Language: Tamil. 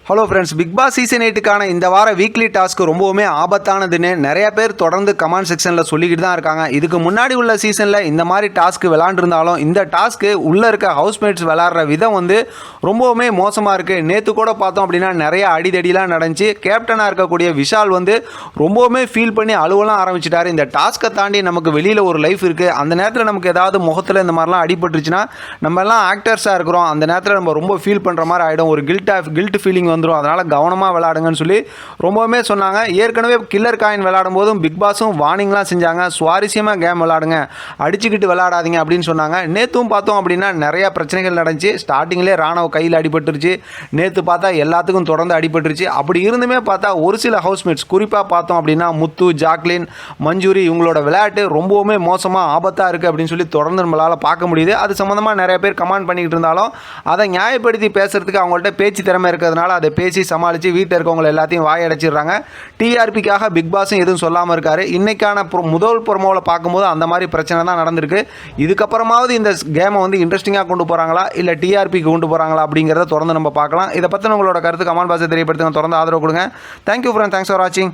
Hello friends, Big Boss season 8க்கான இந்த வார வீக்லி டாஸ்க் ரொம்பவுமே ஆபத்தானதுன்னு நிறைய பேர் தொடர்ந்து கமெண்ட் செக்ஷனில் சொல்லிக்கிட்டு தான் இருக்காங்க. இதுக்கு முன்னாடி உள்ள சீசனில் இந்த மாதிரி டாஸ்க் விளாண்டுருந்தாலும் இந்த டாஸ்க்கு உள்ளே இருக்க ஹவுஸ்மேட்ஸ் விளாட்ற விதம் ரொம்பவுமே மோசமாக இருக்குது. நேற்று கூட பார்த்தோம் அப்படின்னா நிறைய அடிதடிலாம் நடந்துச்சு. கேப்டனாக இருக்கக்கூடிய விஷால் ரொம்பவுமே ஃபீல் பண்ணி அழுவலாம் ஆரம்பிச்சிட்டாரு. இந்த டாஸ்க்கை தாண்டி நமக்கு வெளியில் ஒரு லைஃப் இருக்குது. அந்த நேரத்தில் நமக்கு ஏதாவது முகத்தில் இந்த மாதிரிலாம் அடிபட்டுருச்சுன்னா நம்ம எல்லாம் ஆக்டர்ஸாக இருக்கிறோம். அந்த நேரத்தில் நம்ம ரொம்ப ஃபீல் பண்ணுற மாதிரி ஆகிடும். ஒரு கில்ட் ஃபீலிங் வந்துடும். அதனால் கவனமாக விளையாடுங்கன்னு சொல்லி ரொம்பவுமே சொன்னாங்க. ஏற்கனவே கில்லர் காயின் விளையாடும் போதும் பிக் பாஸும் வார்னிங்லாம் செஞ்சாங்க. சுவாரஸ்யமாக கேம் விளையாடுங்க, அடிச்சுக்கிட்டு விளையாடாதீங்க அப்படின்னு சொன்னாங்க. நேற்றும் பார்த்தோம் அப்படின்னா நிறையா பிரச்சனைகள் நடந்துச்சு. ஸ்டார்டிங்லேயே ராணவ கையில் அடிபட்டுருச்சு. நேற்று பார்த்தா எல்லாத்துக்கும் தொடர்ந்து அடிபட்டுருச்சு. அப்படி இருந்துமே பார்த்தா ஒரு சில ஹவுஸ்மேட்ஸ், குறிப்பாக பார்த்தோம் அப்படின்னா முத்து, ஜாக்லின், மஞ்சூரி, இவங்களோட விளையாட்டு ரொம்பவுமே மோசமாக ஆபத்தாக இருக்குது அப்படின்னு சொல்லி தொடர்ந்து நம்மளால் பார்க்க முடியுது. அது சம்மந்தமாக நிறைய பேர் கமெண்ட் பண்ணிக்கிட்டு இருந்தாலும் அதை நியாயப்படுத்தி பேசுறதுக்கு அவங்கள்ட்ட பேச்சு திறமை இருக்கிறதுனால அதை பேசி சமாளித்து வீட்டில் இருக்கவங்க எல்லாத்தையும் வாயடைச்சிடுறாங்க. டிஆர்பிக்காக பிக் பாஸும் எதுவும் சொல்லாமல் இருக்காரு. இன்னைக்கான முதல் ப்ரோமோவில் பார்க்கும்போது அந்த மாதிரி பிரச்சனை தான் நடந்திருக்கு. இதுக்கப்புறமாவது இந்த கேமை இன்ட்ரெஸ்டிங்காக கொண்டு போகிறாங்களா இல்லை டிஆர்பிக்கு கொண்டு போகிறாங்களா அப்படிங்கிறத தொடர்ந்து நம்ம பார்க்கலாம். இதை பற்றி உங்களோட கருத்து கமெண்ட் பாக்ஸில் தெரியப்படுத்துங்க. தொடர்ந்து ஆதரவு கொடுங்க. தேங்க்யூ ஃப்ரெண்ட், தேங்க்ஸ் ஃபார் வாட்சிங்.